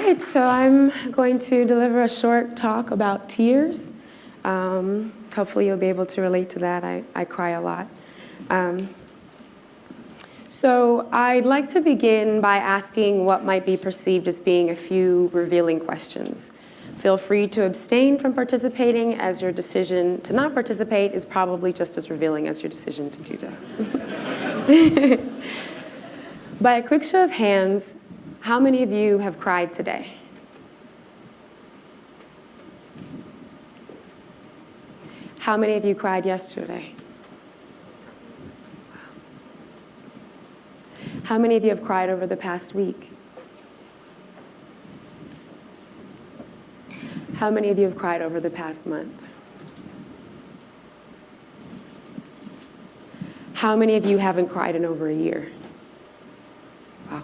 right, so I'm going to deliver a short talk about tears. Hopefully you'll be able to relate to that. I cry a lot. So I'd like to begin by asking what might be perceived as being a few revealing questions. Feel free to abstain from participating, as your decision to not participate is probably just as revealing as your decision to do so. By a quick show of hands, how many of you have cried today? How many of you cried yesterday? How many of you have cried over the past week? How many of you have cried over the past month? How many of you haven't cried in over a year? Wow.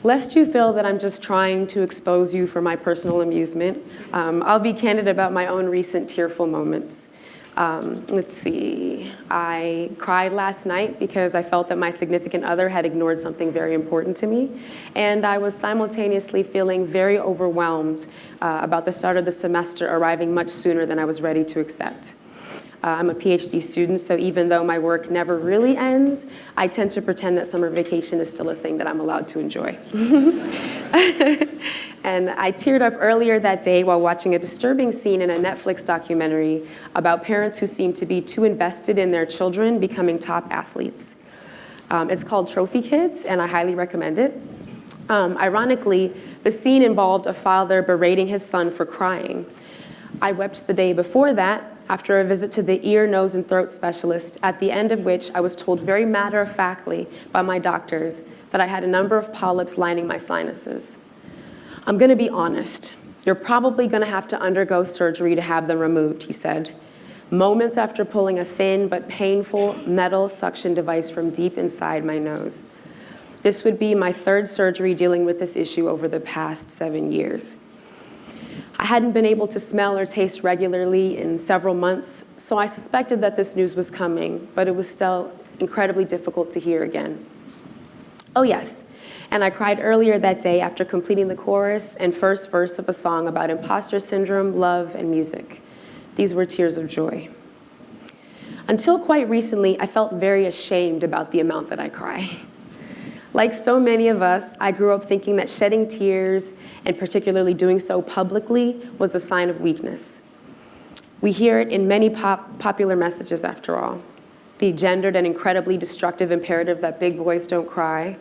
Lest you feel that I'm just trying to expose you for my personal amusement, I'll be candid about my own recent tearful moments. Let's see. I cried last night because I felt that my significant other had ignored something very important to me, and I was simultaneously feeling very overwhelmed about the start of the semester arriving much sooner than I was ready to accept. I'm a PhD student, so even though my work never really ends, I tend to pretend that summer vacation is still a thing that I'm allowed to enjoy. And I teared up earlier that day while watching a disturbing scene in a Netflix documentary about parents who seem to be too invested in their children becoming top athletes. It's called Trophy Kids, and I highly recommend it. Ironically, the scene involved a father berating his son for crying. I wept the day before that, after a visit to the ear, nose, and throat specialist, at the end of which I was told very matter-of-factly by my doctors that I had a number of polyps lining my sinuses. I'm going to be honest. You're probably going to have to undergo surgery to have them removed, he said, moments after pulling a thin but painful metal suction device from deep inside my nose. This would be my third surgery dealing with this issue over the past 7 years. I hadn't been able to smell or taste regularly in several months, so I suspected that this news was coming, but it was still incredibly difficult to hear again. Oh yes, and I cried earlier that day after completing the chorus and first verse of a song about imposter syndrome, love, and music. These were tears of joy. Until quite recently, I felt very ashamed about the amount that I cry. Like so many of us, I grew up thinking that shedding tears, and particularly doing so publicly, was a sign of weakness. We hear it in many popular messages, after all. The gendered and incredibly destructive imperative that big boys don't cry,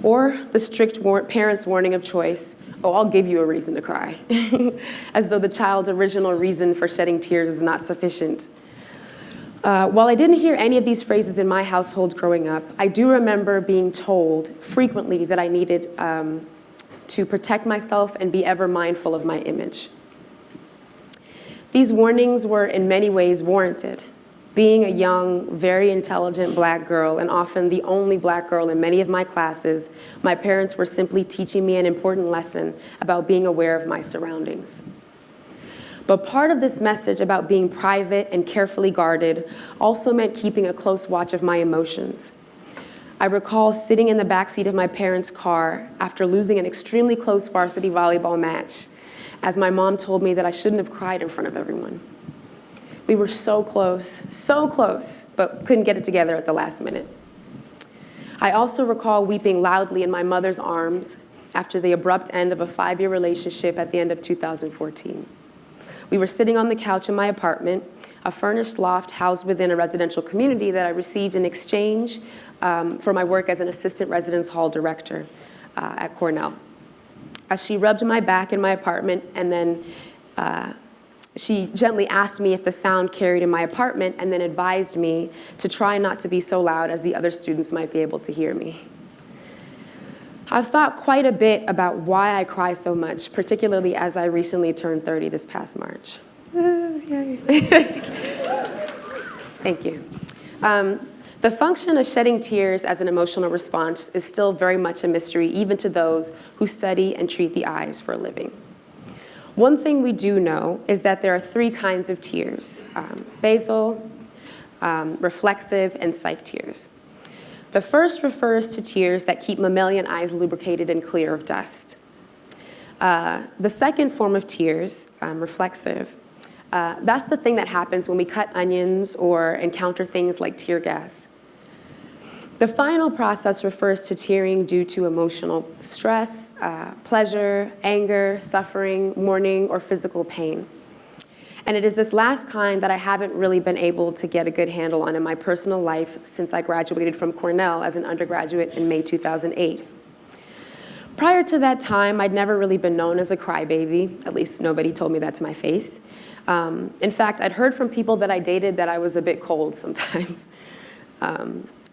or the strict parent's warning of choice, oh, I'll give you a reason to cry, as though the child's original reason for shedding tears is not sufficient. While I didn't hear any of these phrases in my household growing up, I do remember being told frequently that I needed to protect myself and be ever mindful of my image. These warnings were in many ways warranted. Being a young, very intelligent black girl, and often the only black girl in many of my classes, my parents were simply teaching me an important lesson about being aware of my surroundings. But part of this message about being private and carefully guarded also meant keeping a close watch of my emotions. I recall sitting in the backseat of my parents' car after losing an extremely close varsity volleyball match, as my mom told me that I shouldn't have cried in front of everyone. We were so close, but couldn't get it together at the last minute. I also recall weeping loudly in my mother's arms after the abrupt end of a 5-year relationship at the end of 2014. We were sitting on the couch in my apartment, a furnished loft housed within a residential community that I received in exchange for my work as an assistant residence hall director at Cornell. As she rubbed my back in my apartment, and then she gently asked me if the sound carried in my apartment, and then advised me to try not to be so loud as the other students might be able to hear me. I've thought quite a bit about why I cry so much, particularly as I recently turned 30 this past March. Thank you. The function of shedding tears as an emotional response is still very much a mystery, even to those who study and treat the eyes for a living. One thing we do know is that there are 3 kinds of tears: basal, reflexive, and sight tears. The first refers to tears that keep mammalian eyes lubricated and clear of dust. The second form of tears, reflexive, that's the thing that happens when we cut onions or encounter things like tear gas. The final process refers to tearing due to emotional stress, pleasure, anger, suffering, mourning, or physical pain. And it is this last kind that I haven't really been able to get a good handle on in my personal life since I graduated from Cornell as an undergraduate in May 2008. Prior to that time, I'd never really been known as a crybaby. At least nobody told me that to my face. In fact, I'd heard from people that I dated that I was a bit cold sometimes.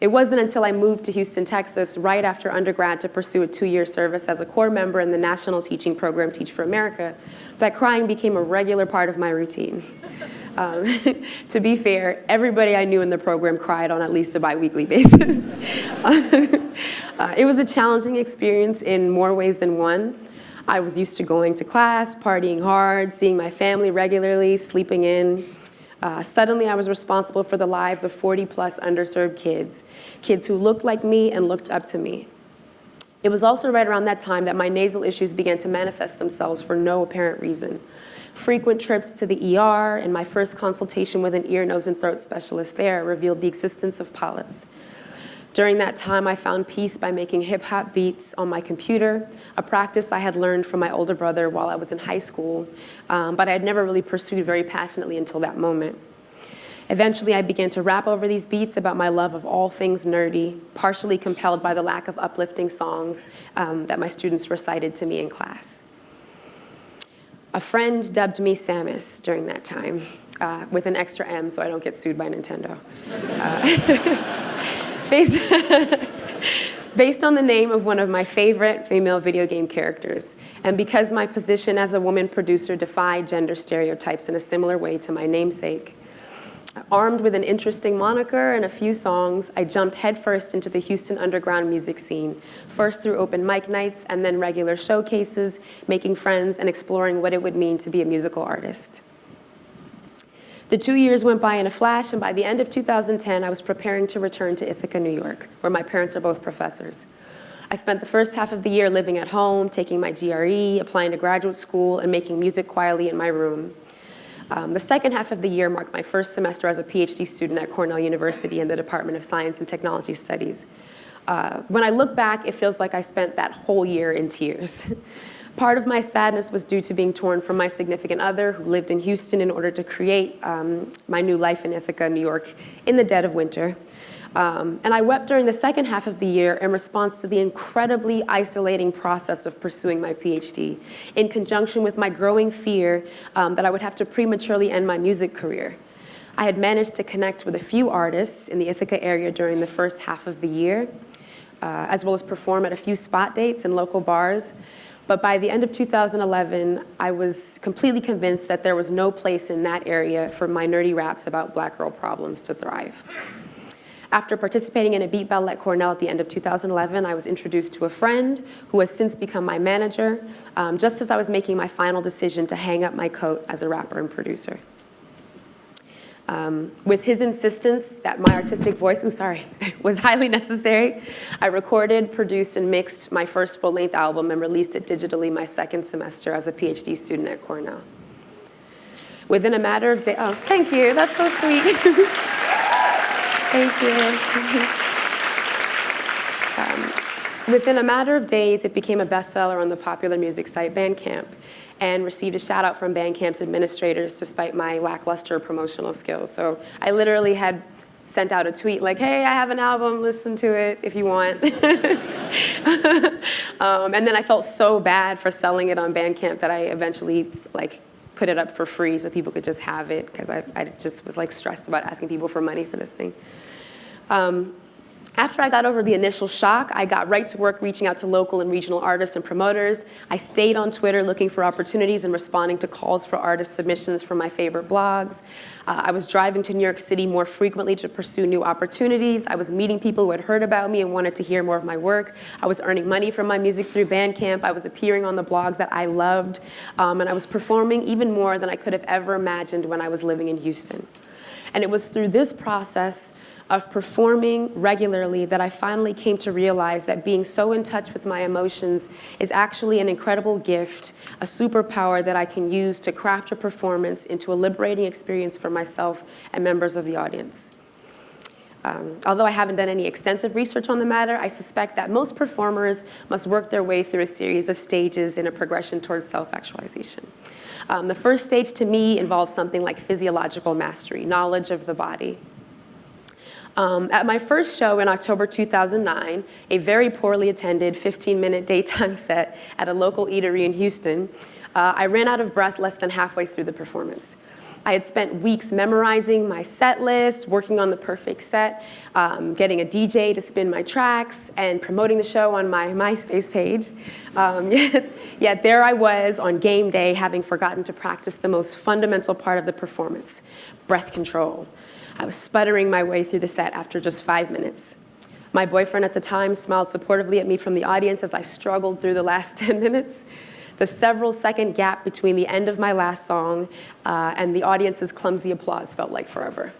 It wasn't until I moved to Houston, Texas, right after undergrad to pursue a 2-year service as a core member in the national teaching program Teach for America, that crying became a regular part of my routine. To be fair, everybody I knew in the program cried on at least a bi-weekly basis. It was a challenging experience in more ways than one. I was used to going to class, partying hard, seeing my family regularly, sleeping in. Suddenly, I was responsible for the lives of 40-plus underserved kids who looked like me and looked up to me. It was also right around that time that my nasal issues began to manifest themselves for no apparent reason. Frequent trips to the ER and my first consultation with an ear, nose, and throat specialist there revealed the existence of polyps. During that time, I found peace by making hip-hop beats on my computer, a practice I had learned from my older brother while I was in high school, but I had never really pursued very passionately until that moment. Eventually, I began to rap over these beats about my love of all things nerdy, partially compelled by the lack of uplifting songs that my students recited to me in class. A friend dubbed me Sammus during that time, with an extra M so I don't get sued by Nintendo. Based on the name of one of my favorite female video game characters, and because my position as a woman producer defied gender stereotypes in a similar way to my namesake. Armed with an interesting moniker and a few songs, I jumped headfirst into the Houston underground music scene, first through open mic nights and then regular showcases, making friends and exploring what it would mean to be a musical artist. The 2 years went by in a flash, and by the end of 2010, I was preparing to return to Ithaca, New York, where my parents are both professors. I spent the first half of the year living at home, taking my GRE, applying to graduate school, and making music quietly in my room. The second half of the year marked my first semester as a PhD student at Cornell University in the Department of Science and Technology Studies. When I look back, it feels like I spent that whole year in tears. Part of my sadness was due to being torn from my significant other who lived in Houston in order to create my new life in Ithaca, New York, in the dead of winter. And I wept during the second half of the year in response to the incredibly isolating process of pursuing my PhD, in conjunction with my growing fear that I would have to prematurely end my music career. I had managed to connect with a few artists in the Ithaca area during the first half of the year, as well as perform at a few spot dates in local bars. But by the end of 2011, I was completely convinced that there was no place in that area for my nerdy raps about black girl problems to thrive. After participating in a beat battle at Cornell at the end of 2011, I was introduced to a friend who has since become my manager, just as I was making my final decision to hang up my coat as a rapper and producer. With his insistence that my artistic voice, was highly necessary, I recorded, produced, and mixed my first full-length album and released it digitally my second semester as a PhD student at Cornell. Within a matter of days, oh, thank you, that's so sweet. Thank you. Within a matter of days, it became a bestseller on the popular music site Bandcamp, and received a shout out from Bandcamp's administrators despite my lackluster promotional skills. So I literally had sent out a tweet like, hey, I have an album, listen to it if you want. And then I felt so bad for selling it on Bandcamp that I eventually put it up for free so people could just have it, because I just was stressed about asking people for money for this thing. After I got over the initial shock, I got right to work reaching out to local and regional artists and promoters. I stayed on Twitter looking for opportunities and responding to calls for artist submissions from my favorite blogs. I was driving to New York City more frequently to pursue new opportunities. I was meeting people who had heard about me and wanted to hear more of my work. I was earning money from my music through Bandcamp. I was appearing on the blogs that I loved. And I was performing even more than I could have ever imagined when I was living in Houston. And it was through this process of performing regularly that I finally came to realize that being so in touch with my emotions is actually an incredible gift, a superpower that I can use to craft a performance into a liberating experience for myself and members of the audience. Although I haven't done any extensive research on the matter, I suspect that most performers must work their way through a series of stages in a progression towards self-actualization. The first stage to me involves something like physiological mastery, knowledge of the body. At my first show in October 2009, a very poorly attended 15-minute daytime set at a local eatery in Houston, I ran out of breath less than halfway through the performance. I had spent weeks memorizing my set list, working on the perfect set, getting a DJ to spin my tracks, and promoting the show on my MySpace page. Yet there I was on game day, having forgotten to practice the most fundamental part of the performance, breath control. I was sputtering my way through the set after just 5 minutes. My boyfriend at the time smiled supportively at me from the audience as I struggled through the last 10 minutes. The several-second gap between the end of my last song and the audience's clumsy applause felt like forever.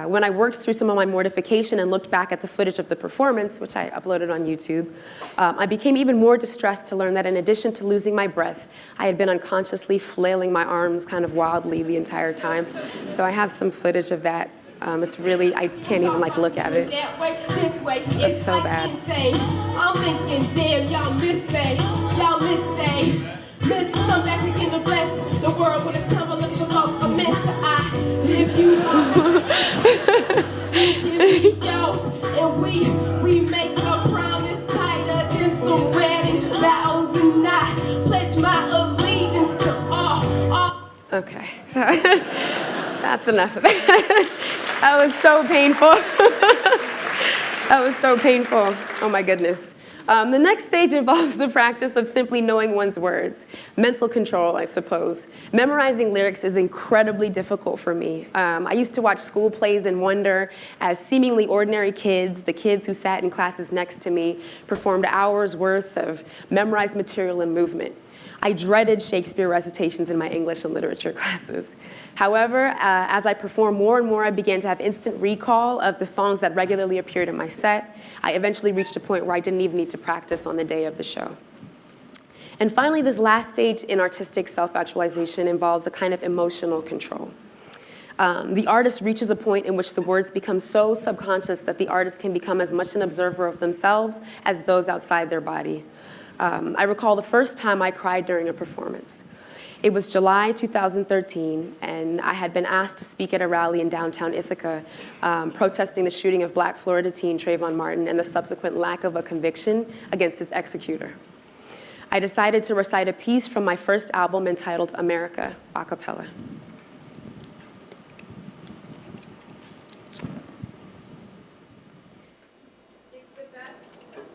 When I worked through some of my mortification and looked back at the footage of the performance, which I uploaded on YouTube, I became even more distressed to learn that in addition to losing my breath, I had been unconsciously flailing my arms kind of wildly the entire time. So I have some footage of that. It's really, I can't even look at it. It's so bad. I'm thinking, damn, y'all miss me. Y'all miss me. Miss some magic in the bless. The world with a tumble of the a miss. I live you and we make a promise tighter than some wedding vows, and I pledge my allegiance to all. Okay, so that's enough of it. That was so painful. That was so painful. Oh my goodness. The next stage involves the practice of simply knowing one's words. Mental control, I suppose. Memorizing lyrics is incredibly difficult for me. I used to watch school plays and wonder as seemingly ordinary kids, the kids who sat in classes next to me, performed hours worth of memorized material and movement. I dreaded Shakespeare recitations in my English and literature classes. However, as I performed more and more, I began to have instant recall of the songs that regularly appeared in my set. I eventually reached a point where I didn't even need to practice on the day of the show. And finally, this last stage in artistic self-actualization involves a kind of emotional control. The artist reaches a point in which the words become so subconscious that the artist can become as much an observer of themselves as those outside their body. I recall the first time I cried during a performance. It was July 2013, and I had been asked to speak at a rally in downtown Ithaca, protesting the shooting of Black Florida teen Trayvon Martin and the subsequent lack of a conviction against his executor. I decided to recite a piece from my first album entitled America, a cappella.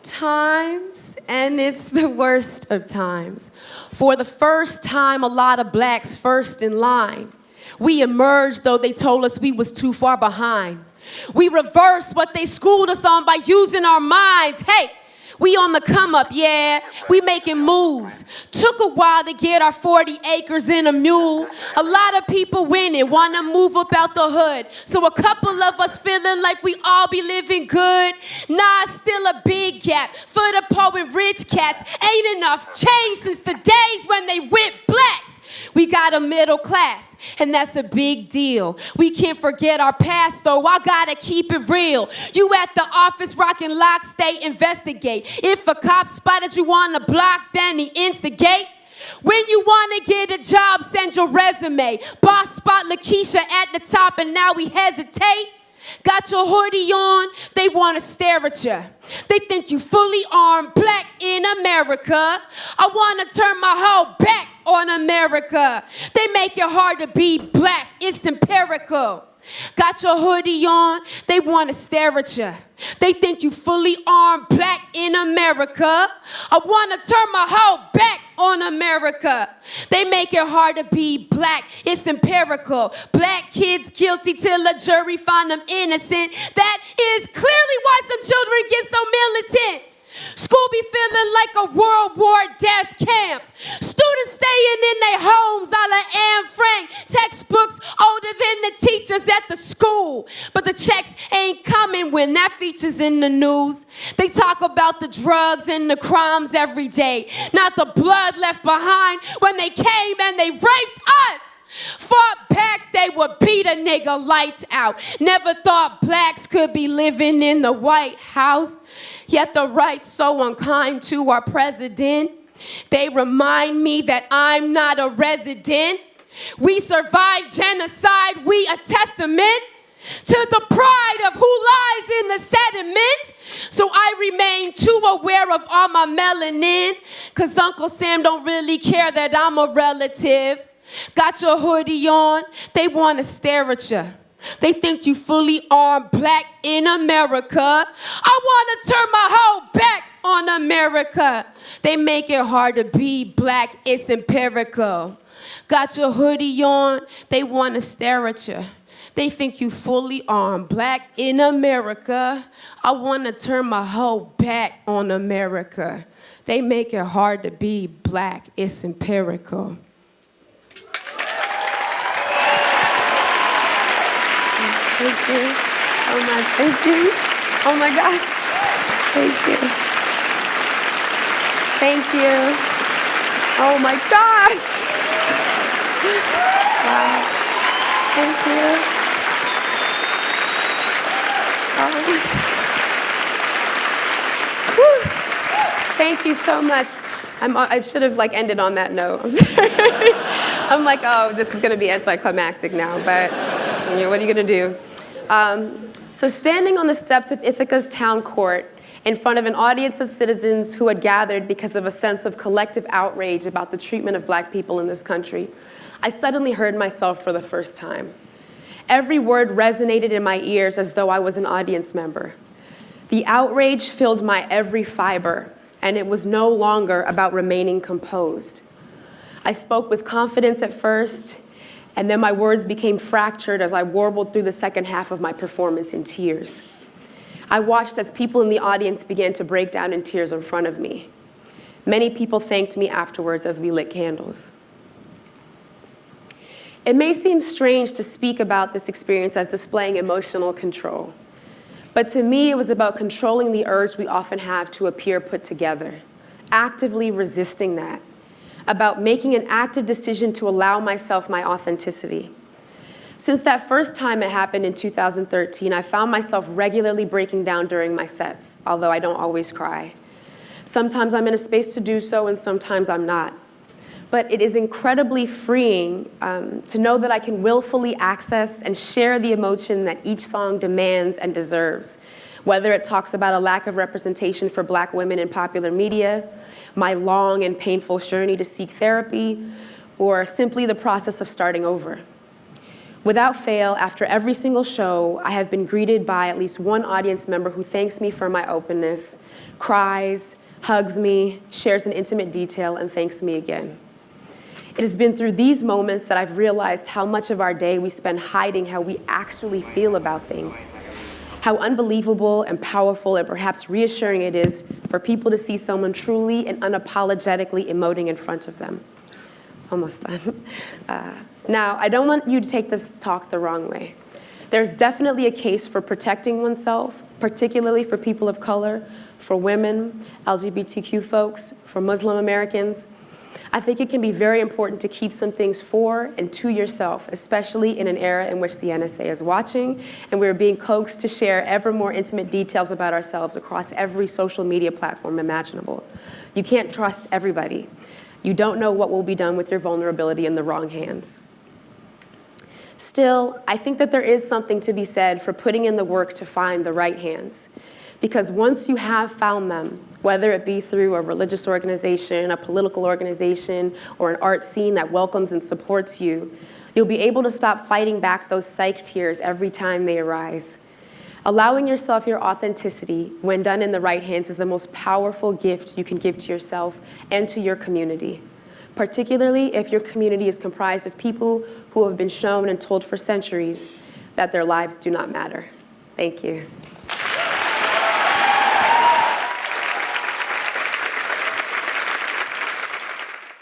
Times, and it's the worst of times. For the first time, a lot of blacks first in line. We emerged, though they told us we was too far behind. We reversed what they schooled us on by using our minds. Hey, we on the come up, yeah. We making moves. Took a while to get our 40 acres and a mule. A lot of people winning, wanna move up out the hood. So a couple of us feeling like we all be living good. Nah, still a big gap for the poor and rich cats. Ain't enough change since the days when they whipped blacks. We got a middle class, and that's a big deal. We can't forget our past, though. I gotta keep it real. You at the office rocking lock, stay investigate. If a cop spotted you on the block, then he instigate. When you wanna get a job, send your resume. Boss spot Lakeisha at the top, and now we hesitate. Got your hoodie on, they wanna stare at you. They think you fully armed, black in America. I wanna turn my whole back on America. They make it hard to be black, it's empirical. Got your hoodie on, they wanna stare at you. They think you fully armed, black in America. I wanna turn my whole back on America. They make it hard to be black, it's empirical. Black kids guilty till a jury find them innocent. That is clearly why some children get so militant. School be feeling like a World War death camp. Students Children staying in their homes, a la Anne Frank. Textbooks older than the teachers at the school. But the checks ain't coming when that features in the news. They talk about the drugs and the crimes every day, not the blood left behind when they came and they raped us. Fought back, they would beat a nigga lights out. Never thought blacks could be living in the White House. Yet the right so unkind to our president. They remind me that I'm not a resident. We survived genocide, we a testament to the pride of who lies in the sediment. So I remain too aware of all my melanin, cause Uncle Sam don't really care that I'm a relative. Got your hoodie on, they wanna stare at you. They think you fully armed black in America. I wanna turn my whole back on America. They make it hard to be black, it's empirical. Got your hoodie on, they wanna stare at you. They think you fully armed black in America. I wanna turn my whole back on America. They make it hard to be black, it's empirical. Thank you so much. Thank you. Oh my gosh. Thank you. Thank you. Oh my gosh. Wow. Thank you. Oh. Thank you so much. I should have ended on that note. I'm sorry. I'm like, oh, this is gonna be anticlimactic now, but what are you gonna do? So standing on the steps of Ithaca's town court in front of an audience of citizens who had gathered because of a sense of collective outrage about the treatment of black people in this country, I suddenly heard myself for the first time. Every word resonated in my ears as though I was an audience member. The outrage filled my every fiber, and it was no longer about remaining composed. I spoke with confidence at first, and then my words became fractured as I warbled through the second half of my performance in tears. I watched as people in the audience began to break down in tears in front of me. Many people thanked me afterwards as we lit candles. It may seem strange to speak about this experience as displaying emotional control, but to me it was about controlling the urge we often have to appear put together, actively resisting that, about making an active decision to allow myself my authenticity. Since that first time it happened in 2013, I found myself regularly breaking down during my sets, although I don't always cry. Sometimes I'm in a space to do so, and sometimes I'm not. But it is incredibly freeing to know that I can willfully access and share the emotion that each song demands and deserves, whether it talks about a lack of representation for black women in popular media, my long and painful journey to seek therapy, or simply the process of starting over. Without fail, after every single show, I have been greeted by at least one audience member who thanks me for my openness, cries, hugs me, shares an intimate detail, and thanks me again. It has been through these moments that I've realized how much of our day we spend hiding how we actually feel about things. How unbelievable and powerful and perhaps reassuring it is for people to see someone truly and unapologetically emoting in front of them. Almost done. Now, I don't want you to take this talk the wrong way. There's definitely a case for protecting oneself, particularly for people of color, for women, LGBTQ folks, for Muslim Americans. I think it can be very important to keep some things for and to yourself, especially in an era in which the NSA is watching and we're being coaxed to share ever more intimate details about ourselves across every social media platform imaginable. You can't trust everybody. You don't know what will be done with your vulnerability in the wrong hands. Still, I think that there is something to be said for putting in the work to find the right hands. Because once you have found them, whether it be through a religious organization, a political organization, or an art scene that welcomes and supports you, you'll be able to stop fighting back those psych tears every time they arise. Allowing yourself your authenticity, when done in the right hands, is the most powerful gift you can give to yourself and to your community, particularly if your community is comprised of people who have been shown and told for centuries that their lives do not matter. Thank you.